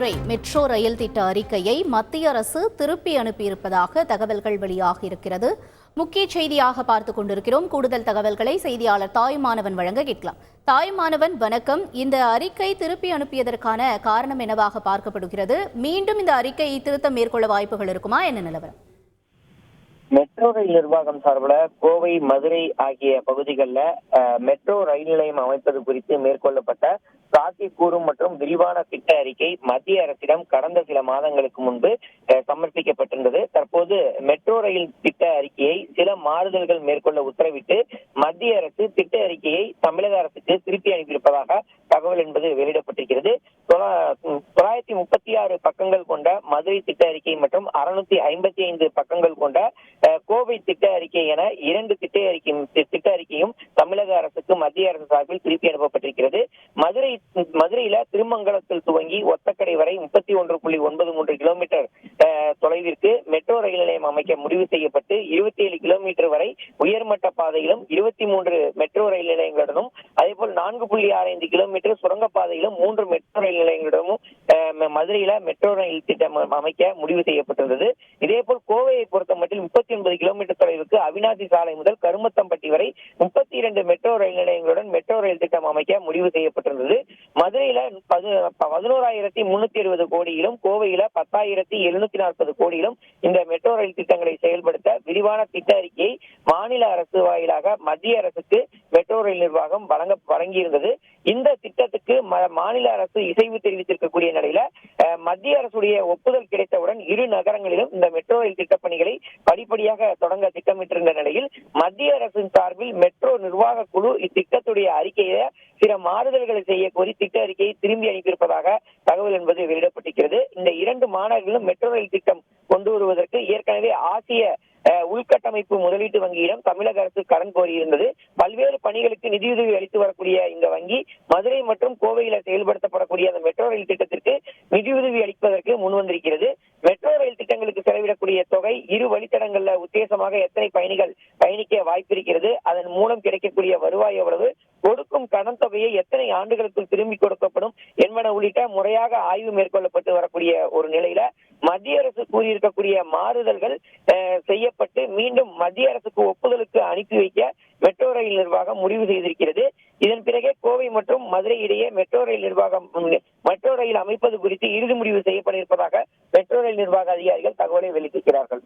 Madurai metro rail திட்ட அறிக்கையை மத்திய அரசு திருப்பி அனுப்பியிருப்பதாக தகவல்கள் வெளியாகியிருக்கிறது. முக்கிய செய்தியாக பார்த்துக் கொண்டிருக்கிறோம். கூடுதல் தகவல்களை செய்தியாளர் தாயுமானவன் வழங்க கேட்கலாம். தாயுமானவன், வணக்கம். இந்த அறிக்கை திருப்பி அனுப்பியதற்கான காரணம் என்னவாக பார்க்கப்படுகிறது? மீண்டும் இந்த அறிக்கையை திருத்தம் மேற்கொள்ள வாய்ப்புகள் இருக்குமா? என்ன நிலவரம்? மெட்ரோ ரயில் நிர்வாகம் சார்பில் கோவை, மதுரை ஆகிய பகுதிகளில் மெட்ரோ ரயில் நிலையம் அமைப்பது குறித்து மேற்கொள்ளப்பட்ட சாத்தியக்கூறு மற்றும் விரிவான திட்ட அறிக்கை மத்திய அரசிடம் கடந்த சில மாதங்களுக்கு முன்பு சமர்ப்பிக்கப்பட்டிருந்தது. தற்போது மெட்ரோ ரயில் திட்ட அறிக்கையை சில மாறுதல்கள் மேற்கொள்ள உத்தரவிட்டு மத்திய அரசு திட்ட அறிக்கையை தமிழக அரசுக்கு திருப்பி அனுப்பியிருப்பதாக தகவல் என்பது வெளியிடப்பட்டிருக்கிறது. 936 பக்கங்கள் கொண்ட மதுரை திட்ட அறிக்கை மற்றும் 655 பக்கங்கள் கொண்ட கோவை திட்ட அறிக்கை என 2 திட்ட அறிக்கையும் தமிழக அரசுக்கு மத்திய அரசு சார்பில் திருப்பி அனுப்பப்பட்டிருக்கிறது. மதுரையில திருமங்கலத்தில் துவங்கி ஒத்தக்கடை வரை 31.93 கிலோமீட்டர் தொலைவிற்கு மெட்ரோ ரயில் நிலையம் அமைக்க முடிவு செய்யப்பட்டு 27 கிலோமீட்டர் வரை உயர்மட்ட பாதையிலும் 23 மெட்ரோ ரயில் நிலையங்களுடனும் அதேபோல் 4.65 கிலோமீட்டர் சுரங்கப்பாதையிலும் 3 மெட்ரோ ரயில் நிலையங்களிடமும் மதுரையில மெட்ரோ ரயில் திட்டம் அமைக்க முடிவு செய்யப்பட்டிருந்தது. இதேபோல் கோவையை பொறுத்த மட்டும் 39 கிலோமீட்டர் தொலைவுக்கு அவினாசி சாலை முதல் கருமத்தம்பட்டி வரை 32 மெட்ரோ ரயில் நிலையங்களுடன் மெட்ரோ ரயில் திட்டம் அமைக்க முடிவு செய்யப்பட்டிருந்தது. மதுரையில 11,320 கோடியிலும் கோவையில 10,740 கோடியிலும் இந்த மெட்ரோ ரயில் திட்டங்களை செயல்படுத்த விரிவான திட்ட அறிக்கையை மாநில அரசு வாயிலாக மத்திய அரசுக்கு மெட்ரோ ரயில் நிர்வாகம் வழங்கியிருந்தது. இந்த திட்டத்துக்கு மாநில அரசு இசைவு தெரிவித்திருக்கக்கூடிய நிலையில மத்திய அரசுடைய ஒப்புதல் கிடைத்தவுடன் இரு நகரங்களிலும் இந்த மெட்ரோ ரயில் திட்டப் பணிகளை படிப்படியாக தொடங்க திட்டமிட்டிருந்த நிலையில் மத்திய அரசின் சார்பில் மெட்ரோ நிர்வாக குழு இத்திட்டத்துடைய அறிக்கையை சில மாறுதல்களை செய்ய கோரி திட்ட அறிக்கையை திரும்பி அனுப்பியிருப்பதாக தகவல் என்பது வெளியிடப்பட்டிருக்கிறது. இந்த 2 மாநகரிலும் மெட்ரோ ரயில் திட்டம் கொண்டு வருவதற்கு ஏற்கனவே ஆசிய உள்கட்டமைப்பு முதலீட்டு வங்கியிடம் தமிழக அரசு கடன் கோரியிருந்தது. பல்வேறு பணிகளுக்கு நிதியுதவி அளித்து வரக்கூடிய இந்த வங்கி மதுரை மற்றும் கோவையில செயல்படுத்தப்படக்கூடிய அந்த மெட்ரோ ரயில் திட்டத்திற்கு நிதியுதவி அளிப்பதற்கு முன்வந்திருக்கிறது. மெட்ரோ ரயில் திட்டங்களுக்கு செலவிடக்கூடிய தொகை இரு வழித்தடங்கள்ல உத்தேசமாக எத்தனை பயணிகள் பயணிக்க வாய்ப்பிருக்கிறது, அதன் மூலம் கிடைக்கக்கூடிய வருவாய் எவ்வளவு, கொடுக்கும் கடன் தொகையை எத்தனை ஆண்டுகளுக்குள் திரும்பி கொடுக்கப்படும் என்பன உள்ளிட்ட முறையாக ஆய்வு மேற்கொள்ளப்பட்டு வரக்கூடிய ஒரு நிலையில மத்திய அரசு கூறியிருக்கக்கூடிய மாறுதல்கள் செய்யப்பட்டு மீண்டும் மத்திய அரசுக்கு ஒப்புதலுக்கு அனுப்பி வைக்க மெட்ரோ ரயில் நிர்வாகம் முடிவு செய்திருக்கிறது. இதன் பிறகே கோவை மற்றும் மதுரை இடையே மெட்ரோ ரயில் அமைப்பது குறித்து இறுதி முடிவு செய்யப்பட இருப்பதாக மெட்ரோ ரயில் நிர்வாக அதிகாரிகள் தகவலை வெளியிட்டிருக்கிறார்கள்.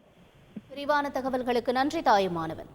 விரிவான தகவல்களுக்கு நன்றி தாயுமானவன்.